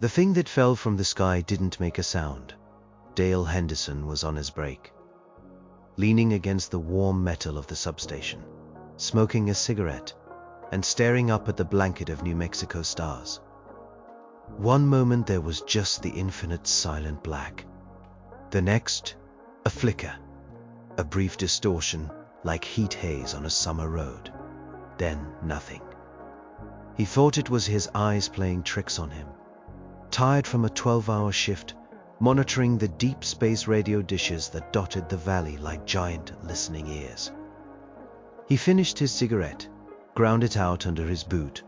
The thing that fell from the sky didn't make a sound. Dale Henderson was on his break, leaning against the warm metal of the substation, smoking a cigarette and staring up at the blanket of New Mexico stars. One moment there was just the infinite silent black. The next, a flicker, a brief distortion like heat haze on a summer road. Then nothing. He thought it was his eyes playing tricks on him. Tired from a 12-hour shift, monitoring the deep space radio dishes that dotted the valley like giant listening ears. He finished his cigarette, ground it out under his boot,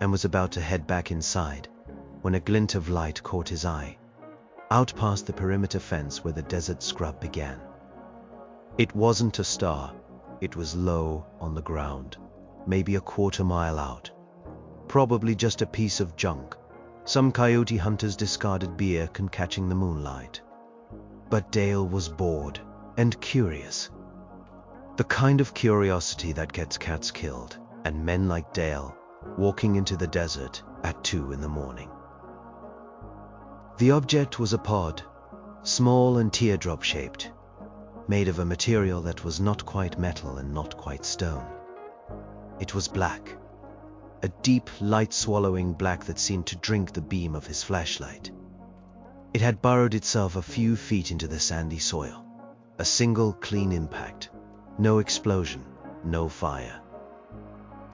and was about to head back inside when a glint of light caught his eye, out past the perimeter fence where the desert scrub began. It wasn't a star. It was low on the ground, maybe a quarter-mile out. Probably just a piece of junk, some coyote hunter's discarded beer catching the moonlight. But Dale was bored and curious. The kind of curiosity that gets cats killed and men like Dale walking into the desert at 2 in the morning. The object was a pod, small and teardrop-shaped, made of a material that was not quite metal and not quite stone. It was black, a deep, light-swallowing black that seemed to drink the beam of his flashlight. It had burrowed itself a few feet into the sandy soil. A single clean impact, no explosion, no fire.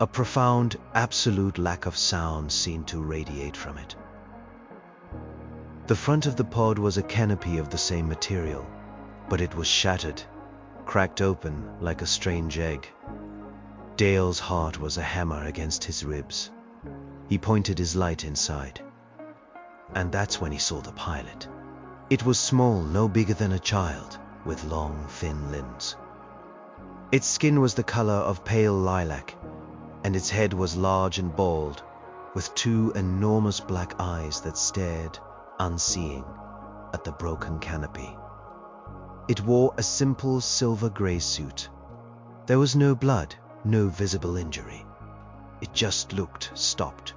A profound, absolute lack of sound seemed to radiate from it. The front of the pod was a canopy of the same material, but it was shattered, cracked open like a strange egg. Dale's heart was a hammer against his ribs. He pointed his light inside. And that's when he saw the pilot. It was small, no bigger than a child, with long, thin limbs. Its skin was the color of pale lilac, and its head was large and bald, with 2 enormous black eyes that stared, unseeing, at the broken canopy. It wore a simple silver gray suit. There was no blood, no visible injury. It just looked stopped.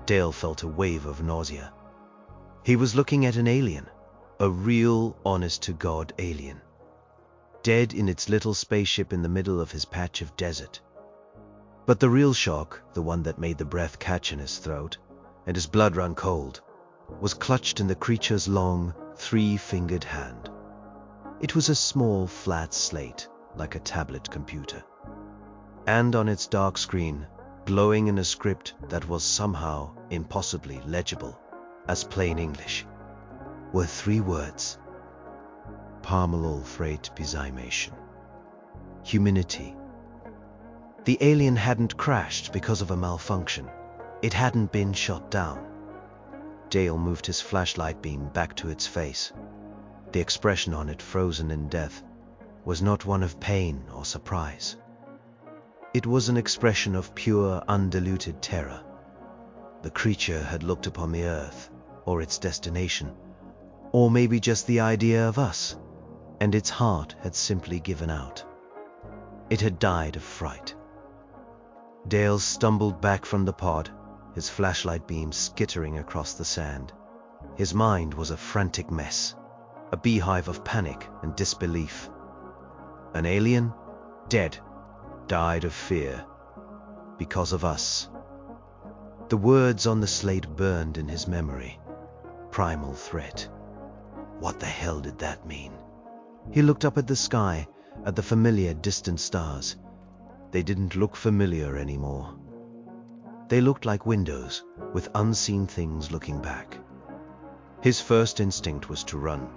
Dale felt a wave of nausea. He was looking at an alien, a real, honest-to-God alien, dead in its little spaceship in the middle of his patch of desert. But the real shock, the one that made the breath catch in his throat and his blood run cold, was clutched in the creature's long, 3-fingered hand. It was a small, flat slate, like a tablet computer. And on its dark screen, glowing in a script that was somehow impossibly legible as plain English, were 3 words: PRIMAL Threat Designation. Humanity. The alien hadn't crashed because of a malfunction. It hadn't been shot down. Dale moved his flashlight beam back to its face. The expression on it, frozen in death, was not one of pain or surprise. It was an expression of pure, undiluted terror. The creature had looked upon the Earth, or its destination, or maybe just the idea of us, and its heart had simply given out. It had died of fright. Dale stumbled back from the pod, his flashlight beam skittering across the sand. His mind was a frantic mess, a beehive of panic and disbelief. An alien, dead, died of fear, because of us. The words on the slate burned in his memory. Primal threat. What the hell did that mean? He looked up at the sky, at the familiar distant stars. They didn't look familiar anymore. They looked like windows, with unseen things looking back. His first instinct was to run,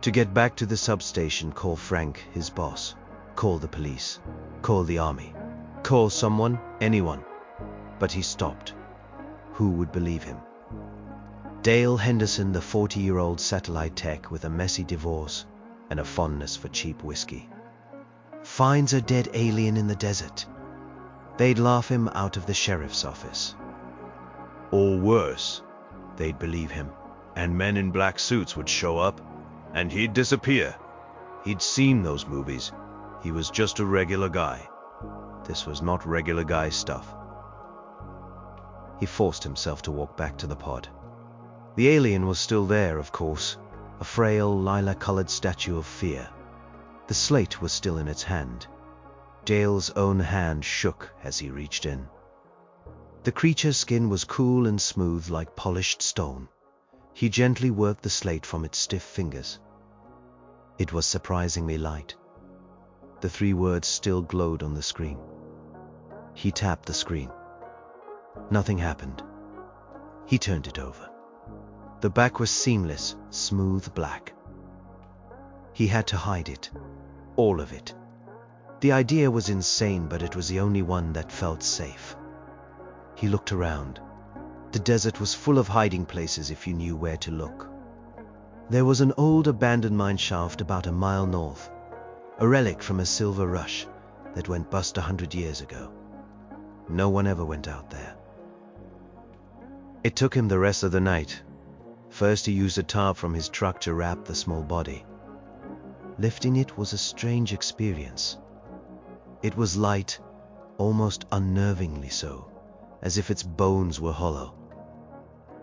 to get back to the substation, call Frank, his boss, call the police, call the army, call someone, anyone. But he stopped. Who would believe him? Dale Henderson, the 40-year-old satellite tech with a messy divorce and a fondness for cheap whiskey, finds a dead alien in the desert. They'd laugh him out of the sheriff's office. Or worse, they'd believe him, and men in black suits would show up, and he'd disappear. He'd seen those movies. He was just a regular guy. This was not regular guy stuff. He forced himself to walk back to the pod. The alien was still there, of course, a frail, lilac-colored statue of fear. The slate was still in its hand. Dale's own hand shook as he reached in. The creature's skin was cool and smooth like polished stone. He gently worked the slate from its stiff fingers. It was surprisingly light. The 3 words still glowed on the screen. He tapped the screen. Nothing happened. He turned it over. The back was seamless, smooth black. He had to hide it. All of it. The idea was insane, but it was the only one that felt safe. He looked around. The desert was full of hiding places if you knew where to look. There was an old abandoned mine shaft about a mile north, a relic from a silver rush that went bust 100 years ago. No one ever went out there. It took him the rest of the night. First he used a tarp from his truck to wrap the small body. Lifting it was a strange experience. It was light, almost unnervingly so, as if its bones were hollow.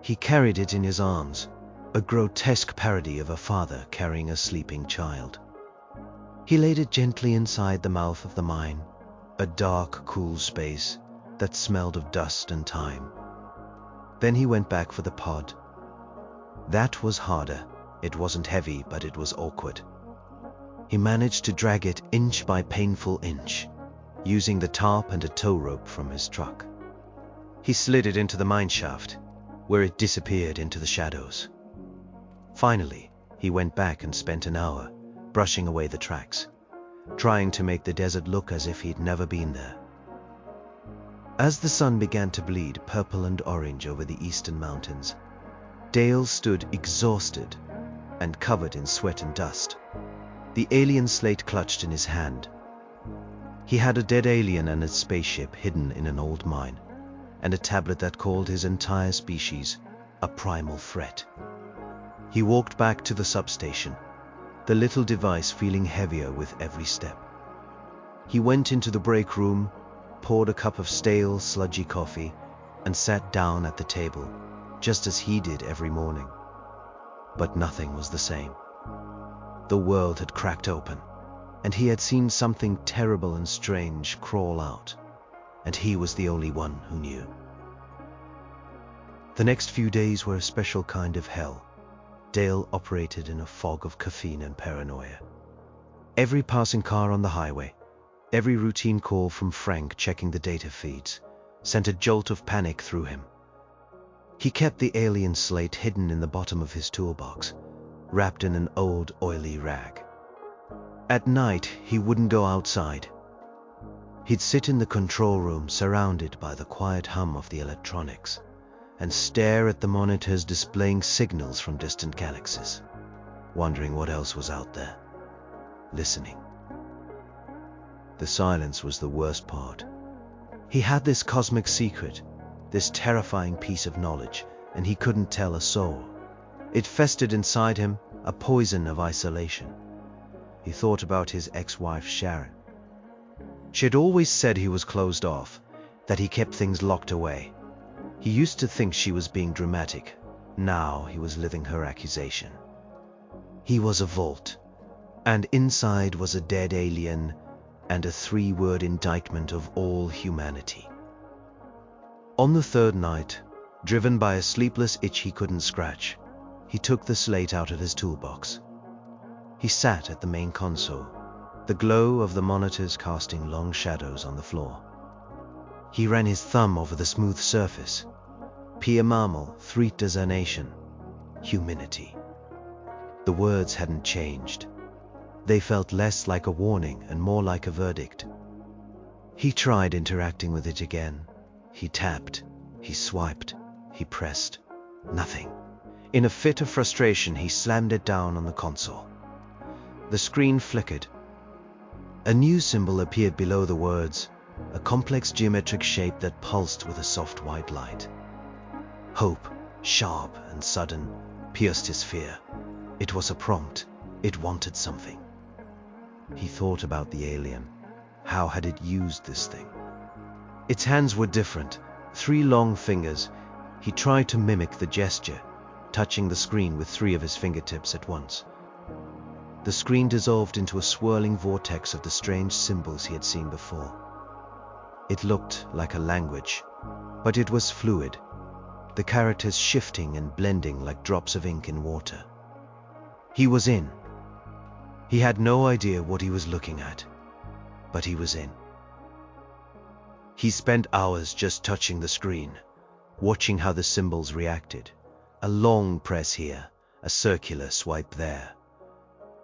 He carried it in his arms, a grotesque parody of a father carrying a sleeping child. He laid it gently inside the mouth of the mine, a dark, cool space that smelled of dust and time. Then he went back for the pod. That was harder. It wasn't heavy, but it was awkward. He managed to drag it inch by painful inch, using the tarp and a tow rope from his truck. He slid it into the mine shaft, where it disappeared into the shadows. Finally, he went back and spent an hour brushing away the tracks, trying to make the desert look as if he'd never been there. As the sun began to bleed purple and orange over the eastern mountains, Dale stood exhausted and covered in sweat and dust, the alien slate clutched in his hand. He had a dead alien and its spaceship hidden in an old mine, and a tablet that called his entire species a primal threat. He walked back to the substation, the little device feeling heavier with every step. He went into the break room, poured a cup of stale, sludgy coffee, and sat down at the table, just as he did every morning. But nothing was the same. The world had cracked open, and he had seen something terrible and strange crawl out, and he was the only one who knew. The next few days were a special kind of hell. Dale operated in a fog of caffeine and paranoia. Every passing car on the highway, every routine call from Frank checking the data feeds, sent a jolt of panic through him. He kept the alien slate hidden in the bottom of his toolbox, wrapped in an old, oily rag. At night, he wouldn't go outside. He'd sit in the control room surrounded by the quiet hum of the electronics and stare at the monitors displaying signals from distant galaxies, wondering what else was out there, listening. The silence was the worst part. He had this cosmic secret, this terrifying piece of knowledge, and he couldn't tell a soul. It festered inside him, a poison of isolation. He thought about his ex-wife Sharon. She had always said he was closed off, that he kept things locked away. He used to think she was being dramatic. Now he was living her accusation. He was a vault, and inside was a dead alien and a 3-word indictment of all humanity. On the third night, driven by a sleepless itch he couldn't scratch, he took the slate out of his toolbox. He sat at the main console, the glow of the monitors casting long shadows on the floor. He ran his thumb over the smooth surface. PRIMAL Threat Designation. Humanity. The words hadn't changed. They felt less like a warning and more like a verdict. He tried interacting with it again. He tapped, he swiped, he pressed. Nothing. In a fit of frustration, he slammed it down on the console. The screen flickered. A new symbol appeared below the words, a complex geometric shape that pulsed with a soft white light. Hope, sharp and sudden, pierced his fear. It was a prompt. It wanted something. He thought about the alien. How had it used this thing? Its hands were different, 3 long fingers, he tried to mimic the gesture, touching the screen with 3 of his fingertips at once. The screen dissolved into a swirling vortex of the strange symbols he had seen before. It looked like a language, but it was fluid, the characters shifting and blending like drops of ink in water. He was in. He had no idea what he was looking at, but he was in. He spent hours just touching the screen, watching how the symbols reacted. A long press here, a circular swipe there.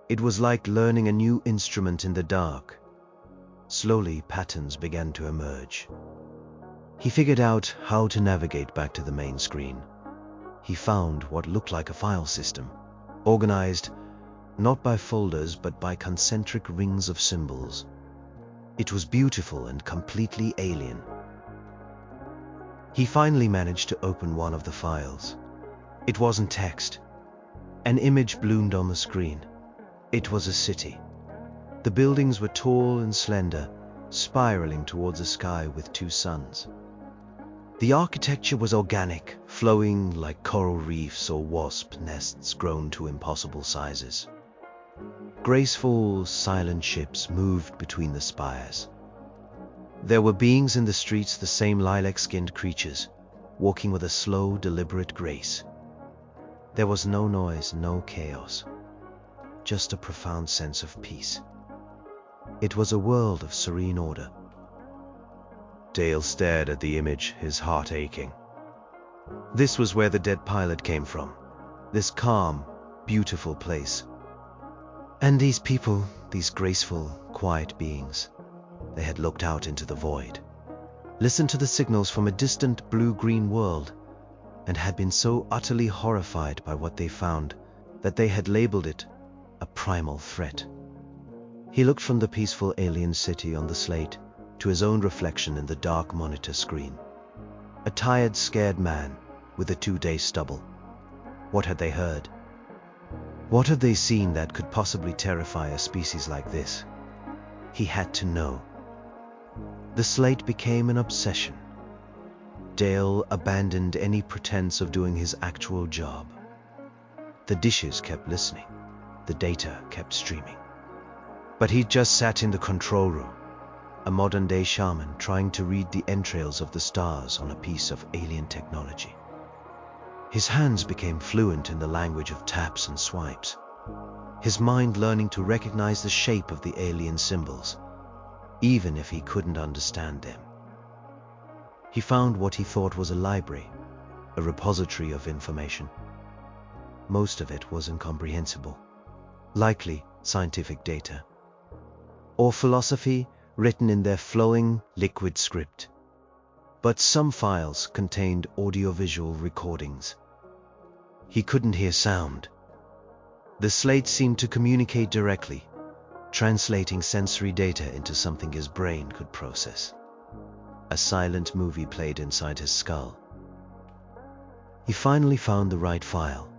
It was like learning a new instrument in the dark. Slowly, patterns began to emerge. He figured out how to navigate back to the main screen. He found what looked like a file system, organized not by folders but by concentric rings of symbols. It was beautiful and completely alien. He finally managed to open one of the files. It wasn't text. An image bloomed on the screen. It was a city. The buildings were tall and slender, spiraling towards the sky with 2 suns. The architecture was organic, flowing like coral reefs or wasp nests grown to impossible sizes. Graceful, silent ships moved between the spires. There were beings in the streets, the same lilac-skinned creatures, walking with a slow, deliberate grace. There was no noise, no chaos, just a profound sense of peace. It was a world of serene order. Dale stared at the image, his heart aching. This was where the dead pilot came from, this calm, beautiful place. And these people, these graceful, quiet beings, they had looked out into the void, listened to the signals from a distant blue-green world, and had been so utterly horrified by what they found that they had labeled it a primal threat. He looked from the peaceful alien city on the slate to his own reflection in the dark monitor screen. A tired, scared man with a 2-day stubble. What had they heard? What had they seen that could possibly terrify a species like this? He had to know. The slate became an obsession. Dale abandoned any pretense of doing his actual job. The dishes kept listening. The data kept streaming. But he just sat in the control room, a modern-day shaman trying to read the entrails of the stars on a piece of alien technology. His hands became fluent in the language of taps and swipes, his mind learning to recognize the shape of the alien symbols, even if he couldn't understand them. He found what he thought was a library, a repository of information. Most of it was incomprehensible, likely scientific data, or philosophy written in their flowing, liquid script. But some files contained audiovisual recordings. He couldn't hear sound. The slate seemed to communicate directly, translating sensory data into something his brain could process. A silent movie played inside his skull. He finally found the right file.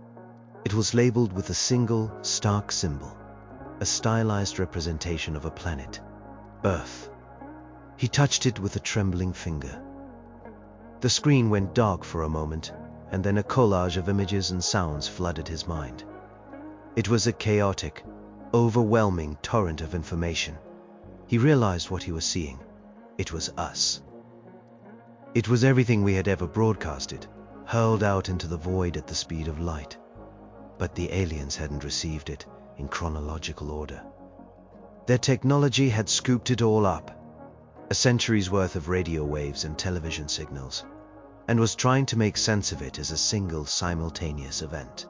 It was labeled with a single, stark symbol, a stylized representation of a planet, Earth. He touched it with a trembling finger. The screen went dark for a moment, and then a collage of images and sounds flooded his mind. It was a chaotic, overwhelming torrent of information. He realized what he was seeing. It was us. It was everything we had ever broadcasted, hurled out into the void at the speed of light. But the aliens hadn't received it in chronological order. Their technology had scooped it all up, a century's worth of radio waves and television signals, and was trying to make sense of it as a single simultaneous event.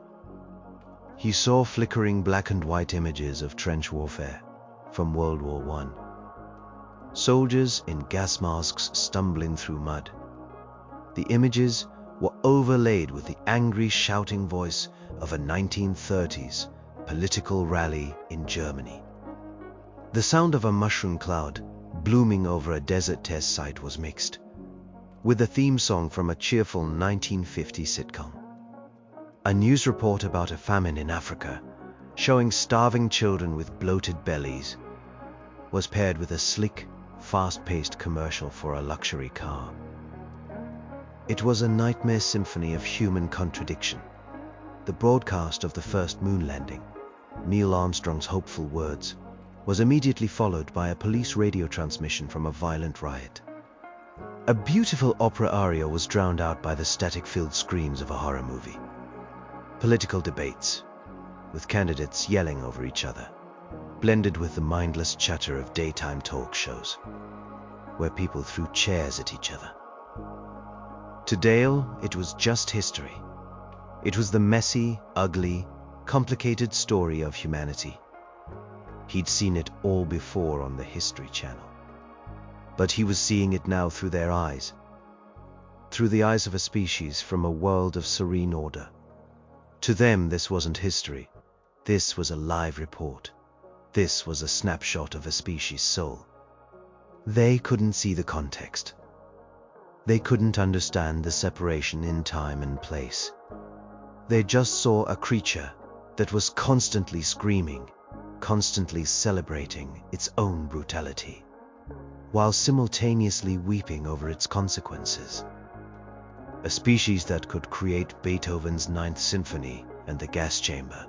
He saw flickering black and white images of trench warfare from World War I. Soldiers in gas masks stumbling through mud. The images were overlaid with the angry shouting voice of a 1930s political rally in Germany. The sound of a mushroom cloud blooming over a desert test site was mixed with a theme song from a cheerful 1950 sitcom. A news report about a famine in Africa, showing starving children with bloated bellies, was paired with a slick, fast-paced commercial for a luxury car. It was a nightmare symphony of human contradiction. The broadcast of the first moon landing, Neil Armstrong's hopeful words, was immediately followed by a police radio transmission from a violent riot. A beautiful opera aria was drowned out by the static-filled screams of a horror movie. Political debates, with candidates yelling over each other, blended with the mindless chatter of daytime talk shows, where people threw chairs at each other. To Dale, it was just history. It was the messy, ugly, complicated story of humanity. He'd seen it all before on the History Channel. But he was seeing it now through their eyes. Through the eyes of a species from a world of serene order. To them, this wasn't history. This was a live report. This was a snapshot of a species' soul. They couldn't see the context. They couldn't understand the separation in time and place. They just saw a creature that was constantly screaming, constantly celebrating its own brutality, while simultaneously weeping over its consequences. A species that could create Beethoven's Ninth Symphony and the gas chamber.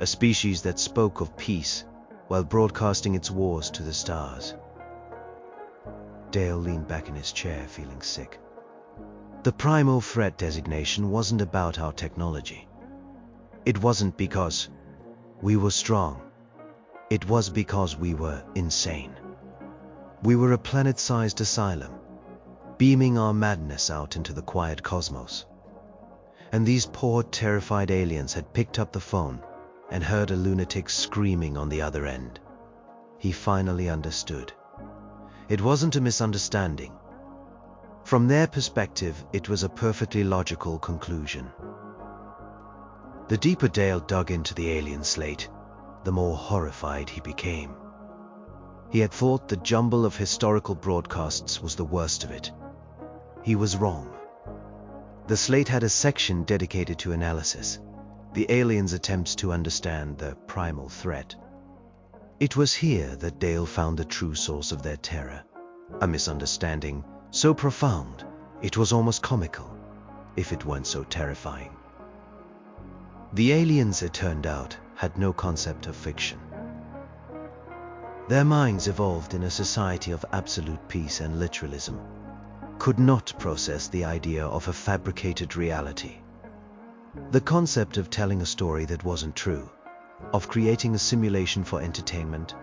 A species that spoke of peace while broadcasting its wars to the stars. Dale leaned back in his chair, feeling sick. The primal threat designation wasn't about our technology. It wasn't because we were strong. It was because we were insane. We were a planet-sized asylum, beaming our madness out into the quiet cosmos. And these poor, terrified aliens had picked up the phone and heard a lunatic screaming on the other end. He finally understood. It wasn't a misunderstanding. From their perspective, it was a perfectly logical conclusion. The deeper Dale dug into the alien slate, the more horrified he became. He had thought the jumble of historical broadcasts was the worst of it. He was wrong. The slate had a section dedicated to analysis, the aliens' attempts to understand the primal threat. It was here that Dale found the true source of their terror, a misunderstanding so profound it was almost comical, if it weren't so terrifying. The aliens, it turned out, had no concept of fiction. Their minds, evolved in a society of absolute peace and literalism, could not process the idea of a fabricated reality. The concept of telling a story that wasn't true, of creating a simulation for entertainment,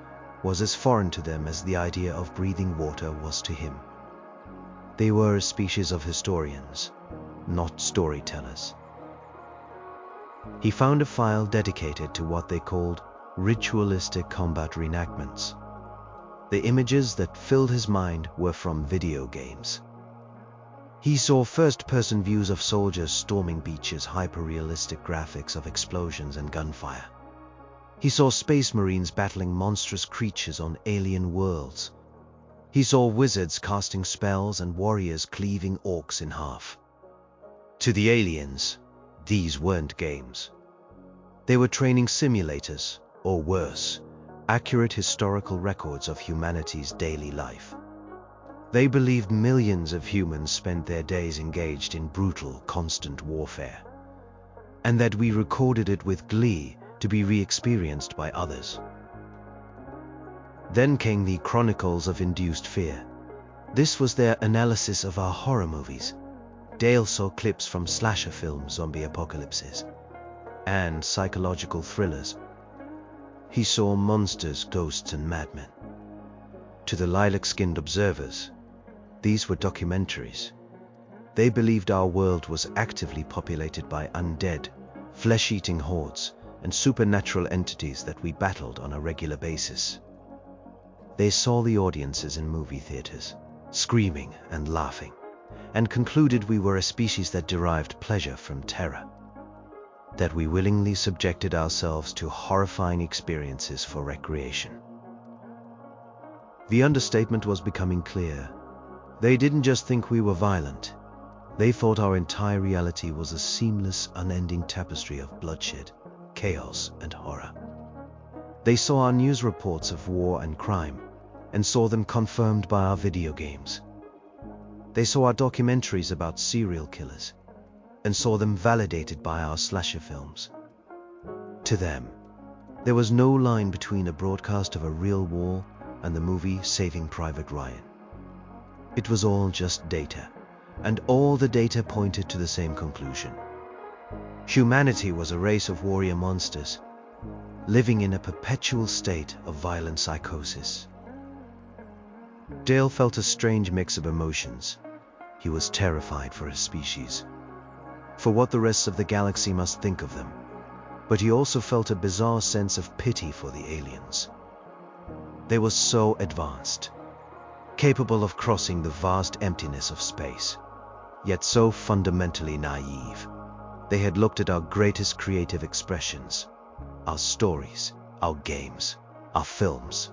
was as foreign to them as the idea of breathing water was to him. They were a species of historians, not storytellers. He found a file dedicated to what they called ritualistic combat reenactments. The images that filled his mind were from video games. He saw first-person views of soldiers storming beaches, hyper-realistic graphics of explosions and gunfire. He saw space marines battling monstrous creatures on alien worlds. He saw wizards casting spells and warriors cleaving orcs in half. To the aliens, these weren't games. They were training simulators, or worse, accurate historical records of humanity's daily life. They believed millions of humans spent their days engaged in brutal, constant warfare, and that we recorded it with glee to be re-experienced by others. Then came the Chronicles of Induced Fear. This was their analysis of our horror movies. Dale saw clips from slasher films, zombie apocalypses, and psychological thrillers. He saw monsters, ghosts, and madmen. To the lilac-skinned observers, these were documentaries. They believed our world was actively populated by undead, flesh-eating hordes and supernatural entities that we battled on a regular basis. They saw the audiences in movie theaters, screaming and laughing, and concluded we were a species that derived pleasure from terror, that we willingly subjected ourselves to horrifying experiences for recreation. The understatement was becoming clear. They didn't just think we were violent. They thought our entire reality was a seamless, unending tapestry of bloodshed, chaos, and horror. They saw our news reports of war and crime, and saw them confirmed by our video games. They saw our documentaries about serial killers and saw them validated by our slasher films. To them, there was no line between a broadcast of a real war and the movie Saving Private Ryan. It was all just data, and all the data pointed to the same conclusion. Humanity was a race of warrior monsters, living in a perpetual state of violent psychosis. Dale felt a strange mix of emotions. He was terrified for his species, for what the rest of the galaxy must think of them, but he also felt a bizarre sense of pity for the aliens. They were so advanced, capable of crossing the vast emptiness of space, yet so fundamentally naive. They had looked at our greatest creative expressions, our stories, our games, our films,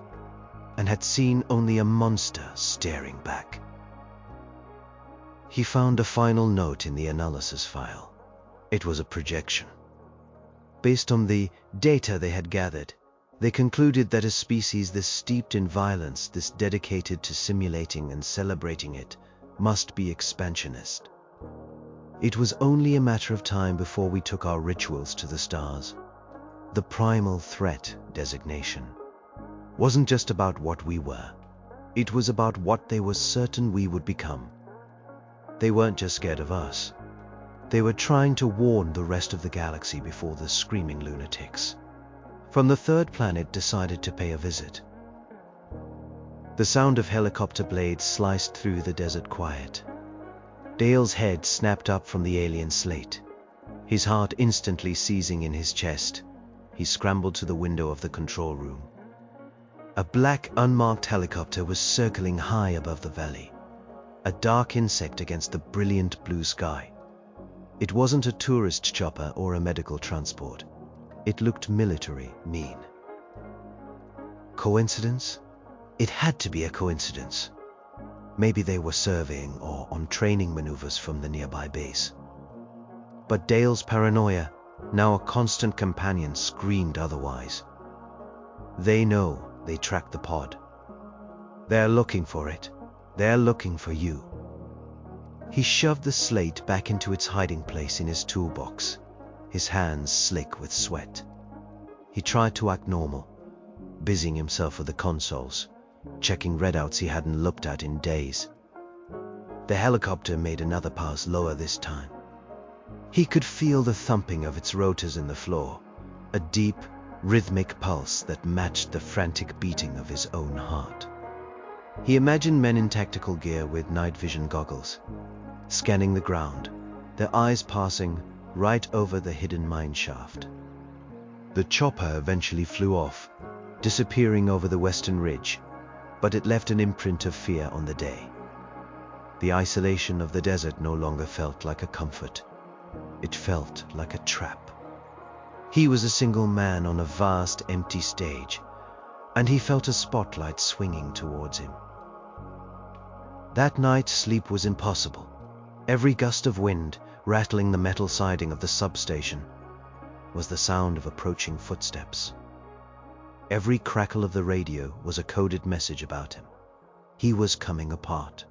and had seen only a monster staring back. He found a final note in the analysis file. It was a projection. Based on the data they had gathered, they concluded that a species this steeped in violence, this dedicated to simulating and celebrating it, must be expansionist. It was only a matter of time before we took our rituals to the stars. The primal threat designation wasn't just about what we were. It was about what they were certain we would become. They weren't just scared of us. They were trying to warn the rest of the galaxy before the screaming lunatics from the third planet decided to pay a visit. The sound of helicopter blades sliced through the desert quiet. Dale's head snapped up from the alien slate, his heart instantly seizing in his chest. He scrambled to the window of the control room. A black, unmarked helicopter was circling high above the valley, a dark insect against the brilliant blue sky. It wasn't a tourist chopper or a medical transport. It looked military, mean. Coincidence? It had to be a coincidence. Maybe they were surveying or on training maneuvers from the nearby base. But Dale's paranoia, now a constant companion, screamed otherwise. They know they tracked the pod. They're looking for it. They're looking for you. He shoved the slate back into its hiding place in his toolbox, his hands slick with sweat. He tried to act normal, busying himself with the consoles, checking readouts he hadn't looked at in days. The helicopter made another pass lower this time. He could feel the thumping of its rotors in the floor, a deep, rhythmic pulse that matched the frantic beating of his own heart. He imagined men in tactical gear with night vision goggles, scanning the ground, their eyes passing right over the hidden mine shaft. The chopper eventually flew off, disappearing over the western ridge, but it left an imprint of fear on the day. The isolation of the desert no longer felt like a comfort. It felt like a trap. He was a single man on a vast, empty stage, and he felt a spotlight swinging towards him. That night, sleep was impossible. Every gust of wind, rattling the metal siding of the substation, was the sound of approaching footsteps. Every crackle of the radio was a coded message about him. He was coming apart.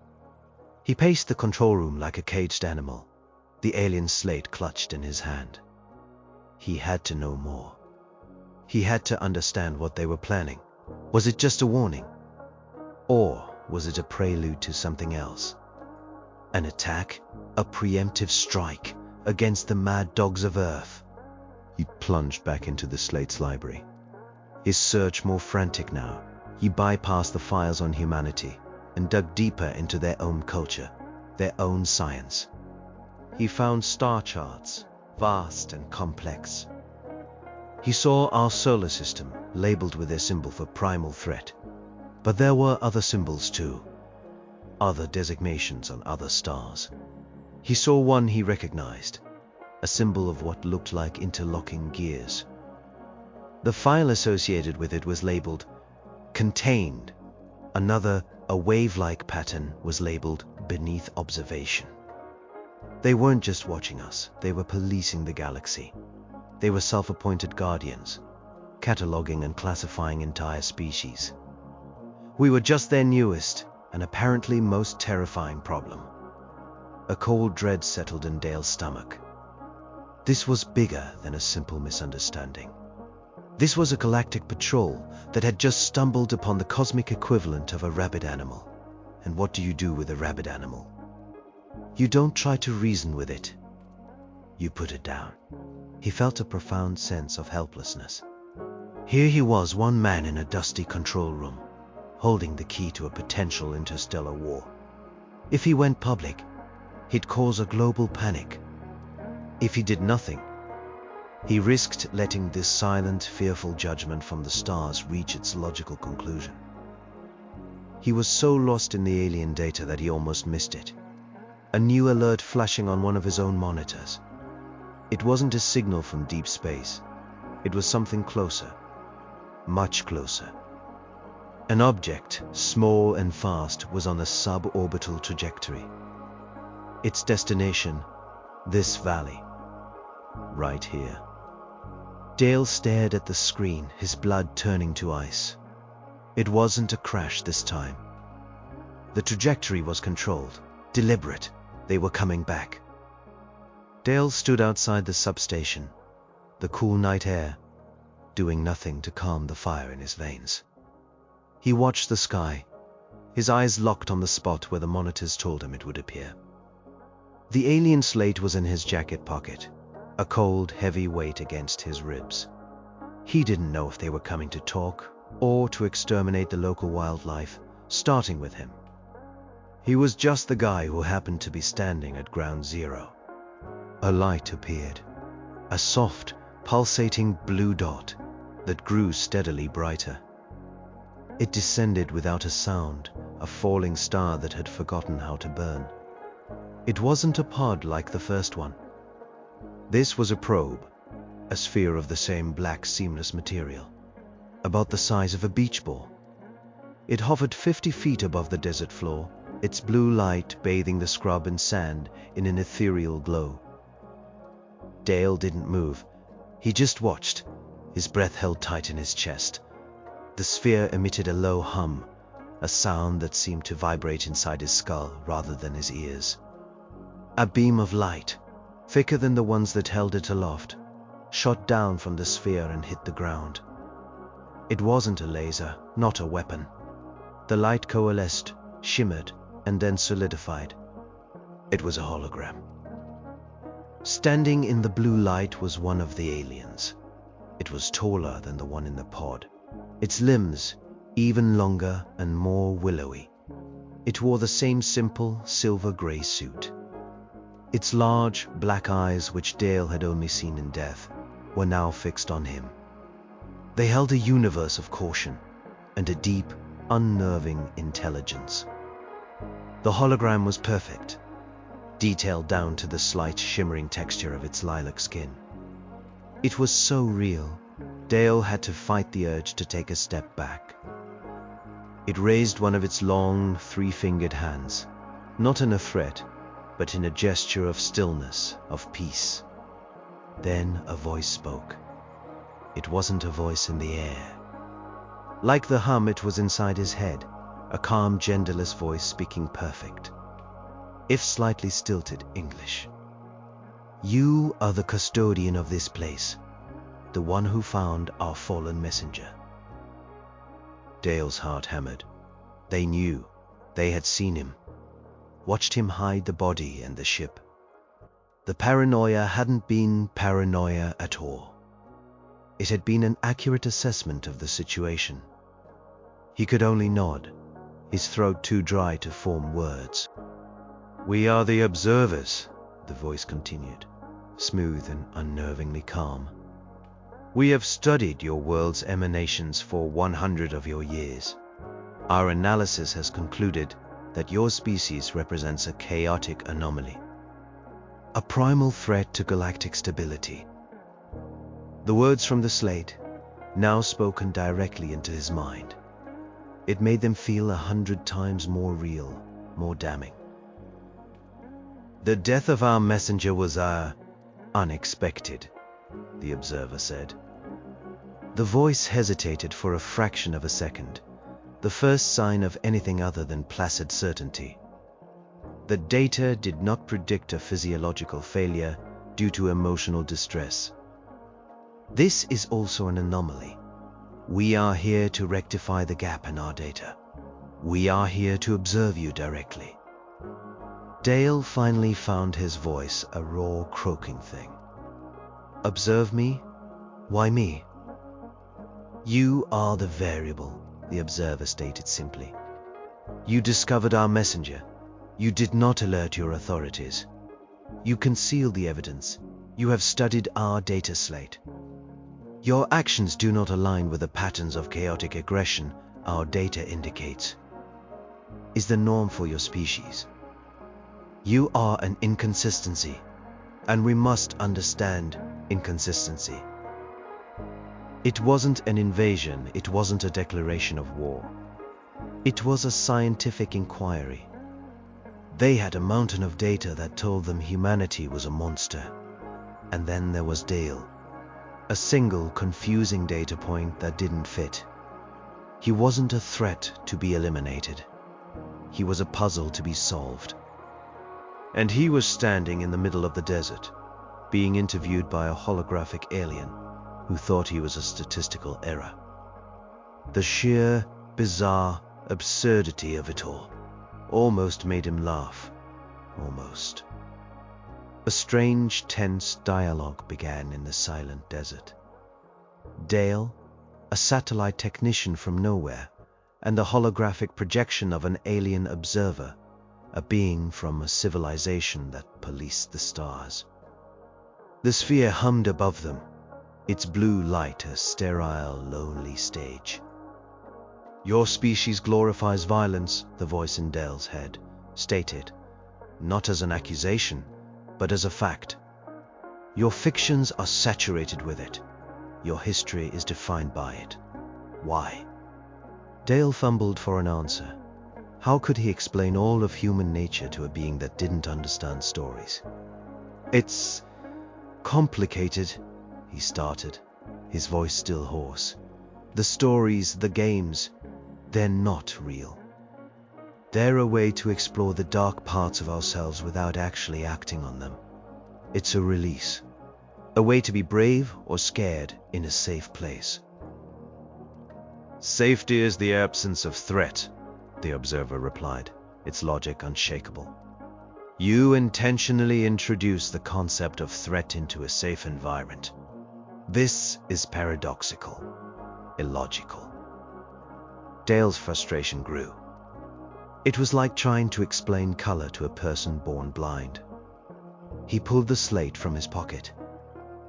He paced the control room like a caged animal, the alien slate clutched in his hand. He had to know more. He had to understand what they were planning. Was it just a warning? Or was it a prelude to something else? An attack? A preemptive strike against the mad dogs of Earth? He plunged back into the slate's library. His search more frantic now. He bypassed the files on humanity and dug deeper into their own culture, their own science. He found star charts, vast and complex. He saw our solar system labeled with their symbol for primal threat. But there were other symbols too, other designations on other stars. He saw one he recognized, a symbol of what looked like interlocking gears. The file associated with it was labeled Contained. Another, a wave-like pattern, was labeled Beneath Observation. They weren't just watching us, they were policing the galaxy. They were self-appointed guardians, cataloging and classifying entire species. We were just their newest and apparently most terrifying problem. A cold dread settled in Dale's stomach. This was bigger than a simple misunderstanding. This was a galactic patrol that had just stumbled upon the cosmic equivalent of a rabid animal. And what do you do with a rabid animal? You don't try to reason with it. You put it down. He felt a profound sense of helplessness. Here he was, one man in a dusty control room, holding the key to a potential interstellar war. If he went public, he'd cause a global panic. If he did nothing, he risked letting this silent, fearful judgment from the stars reach its logical conclusion. He was so lost in the alien data that he almost missed it. A new alert flashing on one of his own monitors. It wasn't a signal from deep space. It was something closer. Much closer. An object, small and fast, was on a suborbital trajectory. Its destination, this valley. Right here. Dale stared at the screen, his blood turning to ice. It wasn't a crash this time. The trajectory was controlled, deliberate. They were coming back. Dale stood outside the substation, the cool night air, doing nothing to calm the fire in his veins. He watched the sky, his eyes locked on the spot where the monitors told him it would appear. The alien slate was in his jacket pocket, a cold, heavy weight against his ribs. He didn't know if they were coming to talk or to exterminate the local wildlife, starting with him. He was just the guy who happened to be standing at ground zero. A light appeared, a soft, pulsating blue dot that grew steadily brighter. It descended without a sound, a falling star that had forgotten how to burn. It wasn't a pod like the first one. This was a probe, a sphere of the same black seamless material, about the size of a beach ball. It hovered 50 feet above the desert floor, its blue light bathing the scrub and sand in an ethereal glow. Dale didn't move. He just watched, his breath held tight in his chest. The sphere emitted a low hum, a sound that seemed to vibrate inside his skull rather than his ears. A beam of light, thicker than the ones that held it aloft, shot down from the sphere and hit the ground. It wasn't a laser, not a weapon. The light coalesced, shimmered, and then solidified. It was a hologram. Standing in the blue light was one of the aliens. It was taller than the one in the pod, its limbs even longer and more willowy. It wore the same simple, silver-gray suit. Its large, black eyes, which Dale had only seen in death, were now fixed on him. They held a universe of caution and a deep, unnerving intelligence. The hologram was perfect, detailed down to the slight shimmering texture of its lilac skin. It was so real, Dale had to fight the urge to take a step back. It raised one of its long, three-fingered hands, not in a threat, but in a gesture of stillness, of peace. Then a voice spoke. It wasn't a voice in the air. Like the hum, it was inside his head, a calm, genderless voice speaking perfect, if slightly stilted, English. You are the custodian of this place, the one who found our fallen messenger. Dale's heart hammered. They knew. They had seen him, watched him hide the body and the ship. The paranoia hadn't been paranoia at all. It had been an accurate assessment of the situation. He could only nod, his throat too dry to form words. We are the observers, the voice continued, smooth and unnervingly calm. We have studied your world's emanations for 100 of your years. Our analysis has concluded that your species represents a chaotic anomaly, a primal threat to galactic stability. The words from the slate, now spoken directly into his mind, it made them feel 100 times more real, more damning. The death of our messenger was unexpected, the observer said. The voice hesitated for a fraction of a second, the first sign of anything other than placid certainty. The data did not predict a physiological failure due to emotional distress. This is also an anomaly. We are here to rectify the gap in our data. We are here to observe you directly. Dale finally found his voice a raw, croaking thing. Observe me? Why me? You are the variable, the observer stated simply. You discovered our messenger. You did not alert your authorities. You concealed the evidence. You have studied our data slate. Your actions do not align with the patterns of chaotic aggression our data indicates. Is the norm for your species. You are an inconsistency, and we must understand inconsistency. It wasn't an invasion, it wasn't a declaration of war. It was a scientific inquiry. They had a mountain of data that told them humanity was a monster. And then there was Dale. A single, confusing data point that didn't fit. He wasn't a threat to be eliminated. He was a puzzle to be solved. And he was standing in the middle of the desert, being interviewed by a holographic alien who thought he was a statistical error. The sheer, bizarre absurdity of it all almost made him laugh. Almost. A strange, tense dialogue began in the silent desert. Dale, a satellite technician from nowhere, and the holographic projection of an alien observer, a being from a civilization that policed the stars. The sphere hummed above them, its blue light a sterile, lonely stage. Your species glorifies violence, the voice in Dale's head stated, not as an accusation, but as a fact. Your fictions are saturated with it. Your history is defined by it. Why? Dale fumbled for an answer. How could he explain all of human nature to a being that didn't understand stories? It's complicated, he started, his voice still hoarse. The stories, the games, they're not real. They're a way to explore the dark parts of ourselves without actually acting on them. It's a release. A way to be brave or scared in a safe place. Safety is the absence of threat, the observer replied, its logic unshakable. You intentionally introduce the concept of threat into a safe environment. This is paradoxical, illogical. Dale's frustration grew. It was like trying to explain color to a person born blind. He pulled the slate from his pocket.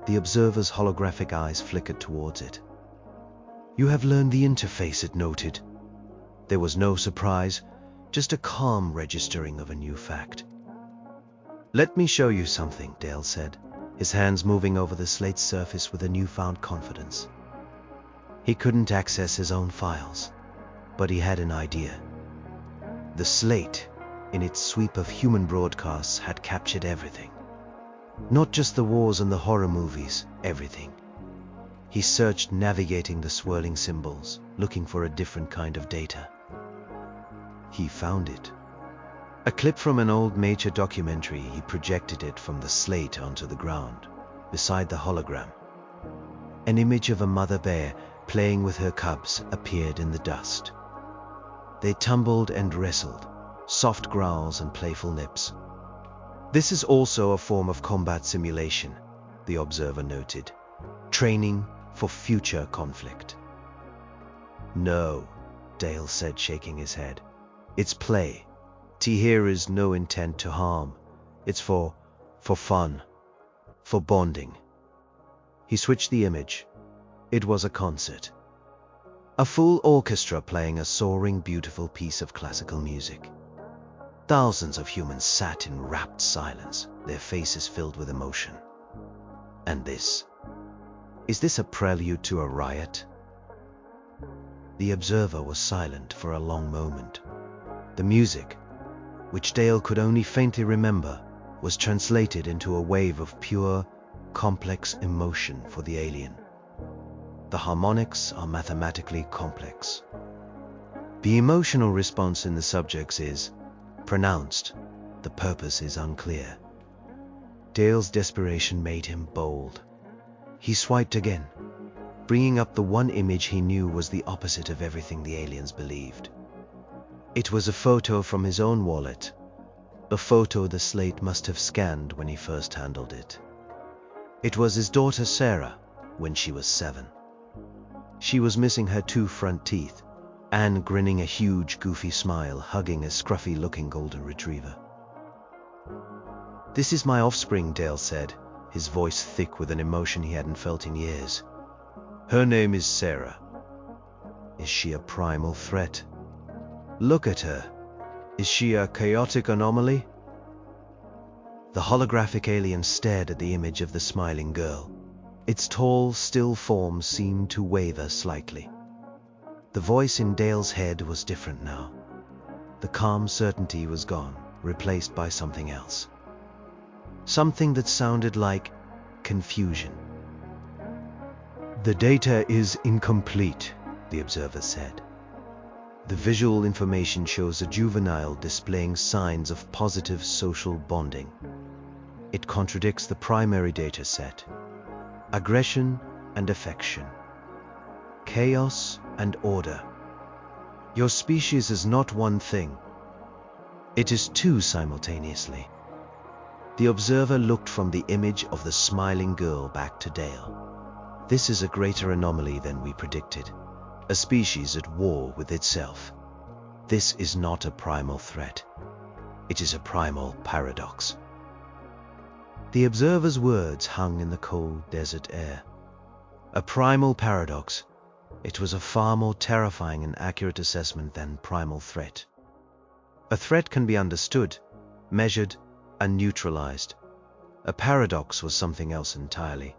The observer's holographic eyes flickered towards it. You have learned the interface, it noted. There was no surprise, just a calm registering of a new fact. Let me show you something, Dale said, his hands moving over the slate's surface with a newfound confidence. He couldn't access his own files, but he had an idea. The slate, in its sweep of human broadcasts, had captured everything. Not just the wars and the horror movies, everything. He searched, navigating the swirling symbols, looking for a different kind of data. He found it. A clip from an old major documentary. He projected it from the slate onto the ground, beside the hologram. An image of a mother bear playing with her cubs appeared in the dust. They tumbled and wrestled, soft growls and playful nips. This is also a form of combat simulation, the observer noted. Training for future conflict. No, Dale said, shaking his head. It's play. Here is no intent to harm. It's for fun, for bonding. He switched the image. It was a concert. A full orchestra playing a soaring, beautiful piece of classical music. Thousands of humans sat in rapt silence, their faces filled with emotion. And this? Is this a prelude to a riot? The observer was silent for a long moment. The music, which Dale could only faintly remember, was translated into a wave of pure, complex emotion for the alien. The harmonics are mathematically complex. The emotional response in the subjects is pronounced, The purpose is unclear. Dale's desperation made him bold. He swiped again, bringing up the one image he knew was the opposite of everything the aliens believed. It was a photo from his own wallet, a photo the slate must have scanned when he first handled it. It was his daughter Sarah when she was 7. She was missing her 2 front teeth, and grinning a huge, goofy smile, hugging a scruffy-looking golden retriever. "This is my offspring," Dale said, his voice thick with an emotion he hadn't felt in years. "Her name is Sarah. Is she a primal threat? Look at her. Is she a chaotic anomaly?" The holographic alien stared at the image of the smiling girl. Its tall, still form seemed to waver slightly. The voice in Dale's head was different now. The calm certainty was gone, replaced by something else. Something that sounded like confusion. "The data is incomplete," the observer said. "The visual information shows a juvenile displaying signs of positive social bonding. It contradicts the primary data set: aggression and affection, chaos and order. Your species is not one thing. It is 2 simultaneously." The observer looked from the image of the smiling girl back to Dale. "This is a greater anomaly than we predicted, a species at war with itself. This is not a primal threat. It is a primal paradox." The observer's words hung in the cold desert air. A primal paradox. It was a far more terrifying and accurate assessment than primal threat. A threat can be understood, measured, and neutralized. A paradox was something else entirely.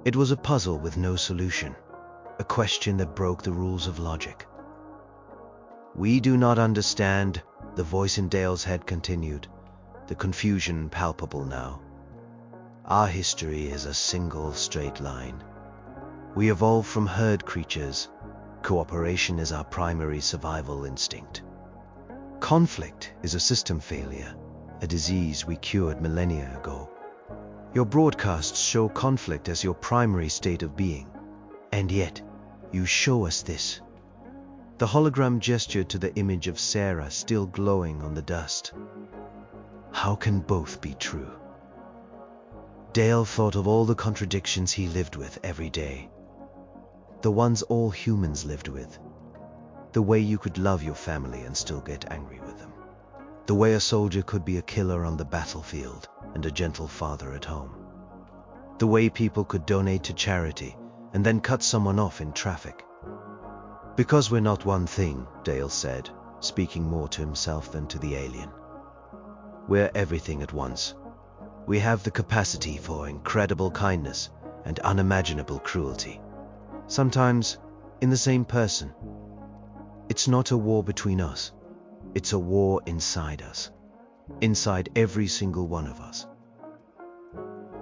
It was a puzzle with no solution, a question that broke the rules of logic. "We do not understand," the voice in Dale's head continued, the confusion palpable now. "Our history is a single straight line. We evolved from herd creatures. Cooperation is our primary survival instinct. Conflict is a system failure, a disease we cured millennia ago. Your broadcasts show conflict as your primary state of being, and yet you show us this." The hologram gestured to the image of Sarah still glowing on the dust. How can both be true? Dale thought of all the contradictions he lived with every day. The ones all humans lived with. The way you could love your family and still get angry with them. The way a soldier could be a killer on the battlefield and a gentle father at home. The way people could donate to charity and then cut someone off in traffic. "Because we're not one thing," Dale said, speaking more to himself than to the alien. "We're everything at once. We have the capacity for incredible kindness and unimaginable cruelty. Sometimes in the same person. It's not a war between us. It's a war inside us. Inside every single one of us."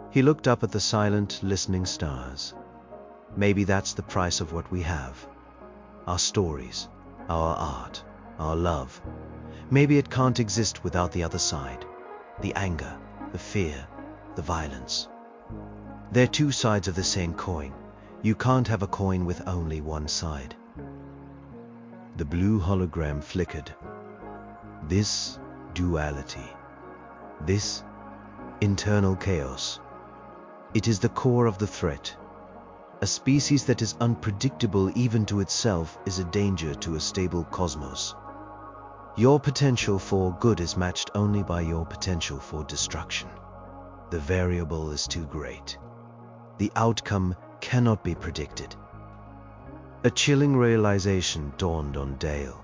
He looked up at the silent, listening stars. Maybe that's the price of what we have. Our stories, our art, our love. Maybe it can't exist without the other side. The anger, the fear, the violence. They're 2 sides of the same coin. You can't have a coin with only one side. The blue hologram flickered. This duality. This internal chaos. It is the core of the threat. A species that is unpredictable even to itself is a danger to a stable cosmos. Your potential for good is matched only by your potential for destruction. The variable is too great. The outcome cannot be predicted. A chilling realization dawned on Dale.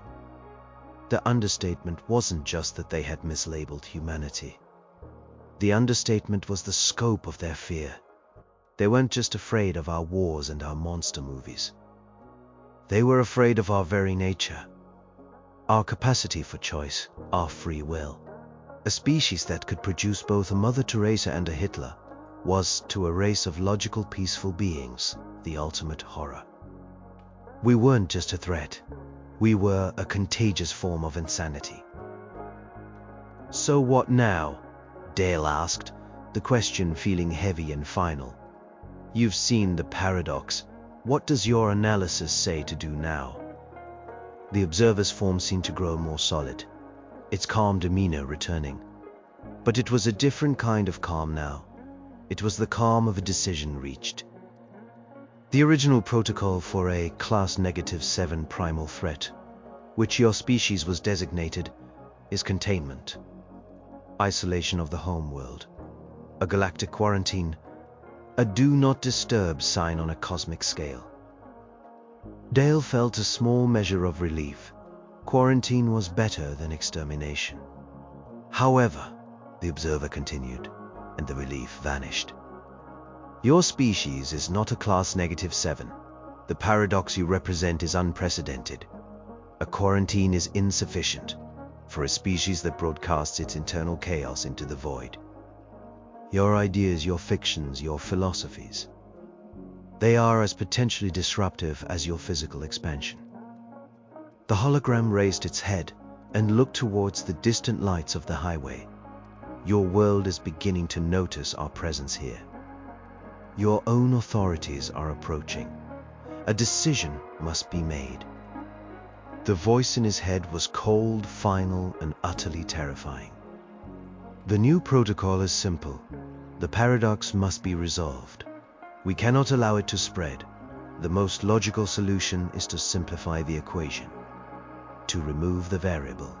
The understatement wasn't just that they had mislabeled humanity. The understatement was the scope of their fear. They weren't just afraid of our wars and our monster movies. They were afraid of our very nature, our capacity for choice, our free will. A species that could produce both a Mother Teresa and a Hitler was, to a race of logical, peaceful beings, the ultimate horror. We weren't just a threat. We were a contagious form of insanity. "So what now?" Dale asked, the question feeling heavy and final. "You've seen the paradox. What does your analysis say to do now?" The observer's form seemed to grow more solid, its calm demeanor returning. But it was a different kind of calm now. It was the calm of a decision reached. The original protocol for a Class -7 primal threat, which your species was designated, is containment, isolation of the home world, a galactic quarantine, a do not disturb sign on a cosmic scale. Dale felt a small measure of relief. Quarantine was better than extermination. However, the observer continued, and the relief vanished. Your species is not a Class -7. The paradox you represent is unprecedented. A quarantine is insufficient for a species that broadcasts its internal chaos into the void. Your ideas, your fictions, your philosophies, they are as potentially disruptive as your physical expansion. The hologram raised its head and looked towards the distant lights of the highway. Your world is beginning to notice our presence here. Your own authorities are approaching. A decision must be made. The voice in his head was cold, final, and utterly terrifying. The new protocol is simple. The paradox must be resolved. We cannot allow it to spread. The most logical solution is to simplify the equation, to remove the variable,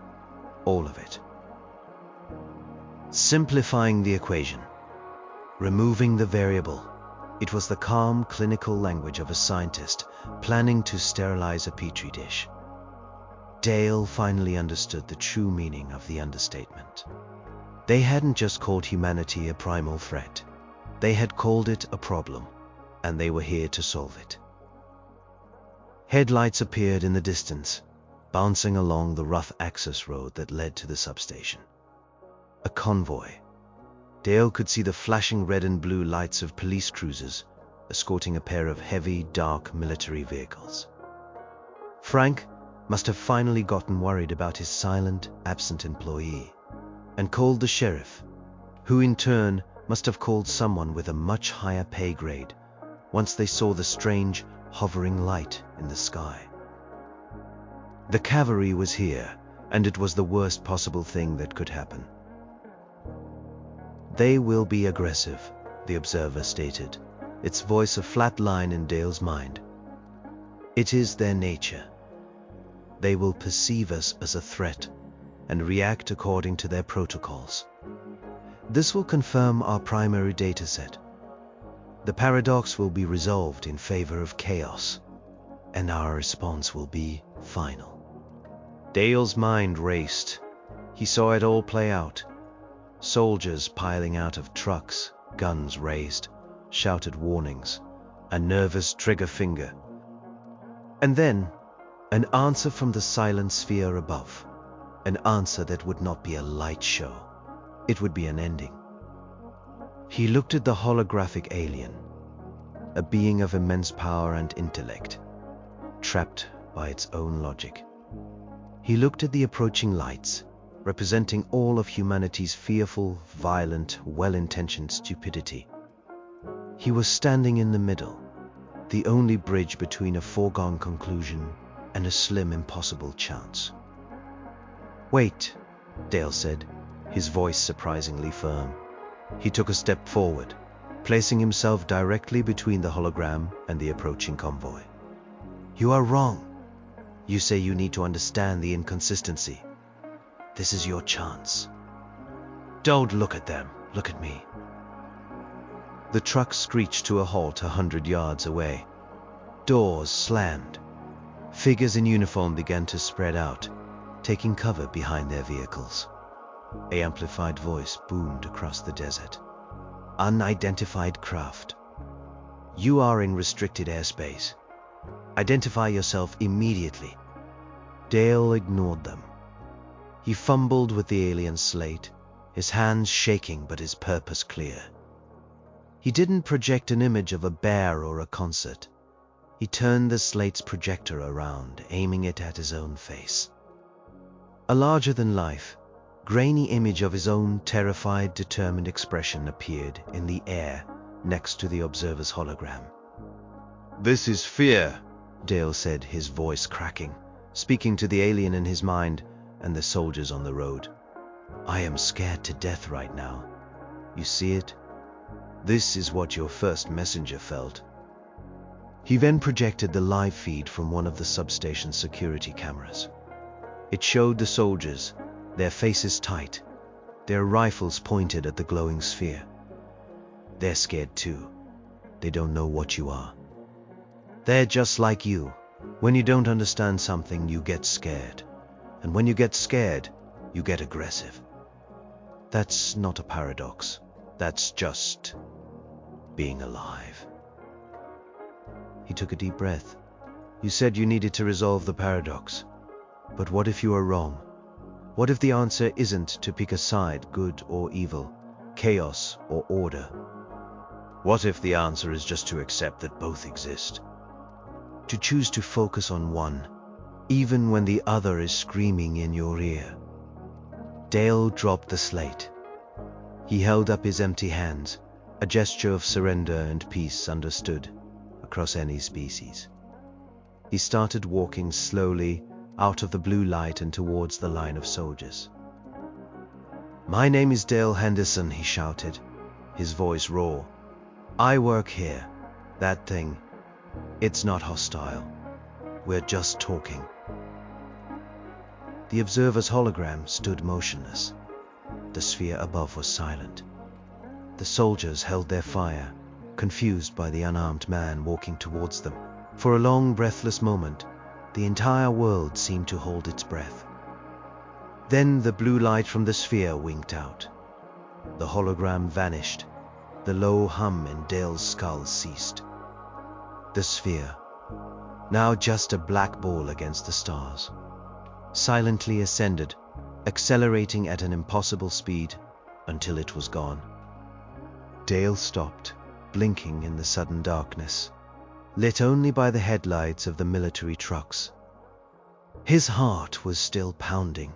all of it. Simplifying the equation, removing the variable. It was the calm, clinical language of a scientist planning to sterilize a petri dish. Dale finally understood the true meaning of the understatement. They hadn't just called humanity a primal threat. They had called it a problem, and they were here to solve it. Headlights appeared in the distance, bouncing along the rough access road that led to the substation. A convoy. Dale could see the flashing red and blue lights of police cruisers escorting a pair of heavy, dark military vehicles. Frank must have finally gotten worried about his silent, absent employee and called the sheriff, who in turn must have called someone with a much higher pay grade once they saw the strange, hovering light in the sky. The cavalry was here, and it was the worst possible thing that could happen. "They will be aggressive," the observer stated, its voice a flat line in Dale's mind. "It is their nature. They will perceive us as a threat and react according to their protocols. This will confirm our primary data set. The paradox will be resolved in favor of chaos, and our response will be final." Dale's mind raced. He saw it all play out. Soldiers piling out of trucks, guns raised, shouted warnings, a nervous trigger finger. And then, an answer from the silent sphere above. An answer that would not be a light show. It would be an ending. He looked at the holographic alien, a being of immense power and intellect, trapped by its own logic. He looked at the approaching lights, representing all of humanity's fearful, violent, well-intentioned stupidity. He was standing in the middle, the only bridge between a foregone conclusion and a slim, impossible chance. "Wait," Dale said, his voice surprisingly firm. He took a step forward, placing himself directly between the hologram and the approaching convoy. "You are wrong. You say you need to understand the inconsistency. This is your chance. Don't look at them, look at me." The truck screeched to a halt 100 yards away. Doors slammed. Figures in uniform began to spread out, taking cover behind their vehicles. An amplified voice boomed across the desert. "Unidentified craft. You are in restricted airspace. Identify yourself immediately." Dale ignored them. He fumbled with the alien slate, his hands shaking but his purpose clear. He didn't project an image of a bear or a concert. He turned the slate's projector around, aiming it at his own face. A larger-than-life, grainy image of his own terrified, determined expression appeared in the air next to the observer's hologram. "This is fear," Dale said, his voice cracking, speaking to the alien in his mind and the soldiers on the road. "I am scared to death right now. You see it? This is what your first messenger felt." He then projected the live feed from one of the substation's security cameras. It showed the soldiers, their faces tight, their rifles pointed at the glowing sphere. They're scared too. They don't know what you are. They're just like you. When you don't understand something, you get scared. And when you get scared, you get aggressive. That's not a paradox. That's just being alive. He took a deep breath. "You said you needed to resolve the paradox. But what if you are wrong? What if the answer isn't to pick a side, good or evil, chaos or order? What if the answer is just to accept that both exist? To choose to focus on one, even when the other is screaming in your ear?" Dale dropped the slate. He held up his empty hands, a gesture of surrender and peace understood across any species. He started walking slowly out of the blue light and towards the line of soldiers. "My name is Dale Henderson," he shouted, his voice raw. "I work here. That thing. It's not hostile. We're just talking." The observer's hologram stood motionless. The sphere above was silent. The soldiers held their fire, confused by the unarmed man walking towards them. For a long, breathless moment, the entire world seemed to hold its breath. Then the blue light from the sphere winked out. The hologram vanished. The low hum in Dale's skull ceased. The sphere, now just a black ball against the stars, silently ascended, accelerating at an impossible speed until it was gone. Dale stopped, blinking in the sudden darkness, lit only by the headlights of the military trucks. His heart was still pounding,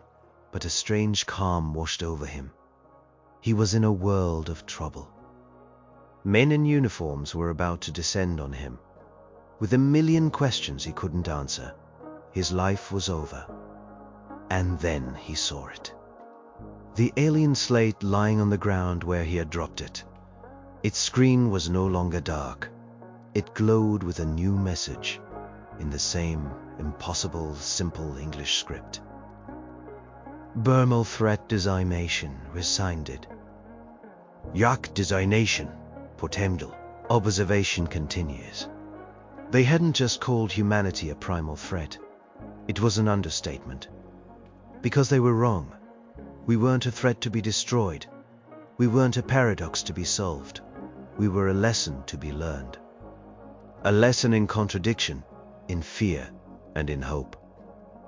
but a strange calm washed over him. He was in a world of trouble. Men in uniforms were about to descend on him. With a million questions he couldn't answer, his life was over. And then he saw it. The alien slate lying on the ground where he had dropped it. Its screen was no longer dark. It glowed with a new message in the same impossible, simple English script. "PRIMAL Threat Designation rescinded. Jak Designation, Potential. Observation continues." They hadn't just called humanity a primal threat. It was an understatement. Because they were wrong. We weren't a threat to be destroyed. We weren't a paradox to be solved. We were a lesson to be learned. A lesson in contradiction, in fear, and in hope.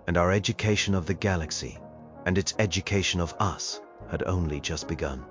And our education of the galaxy, and its education of us, had only just begun.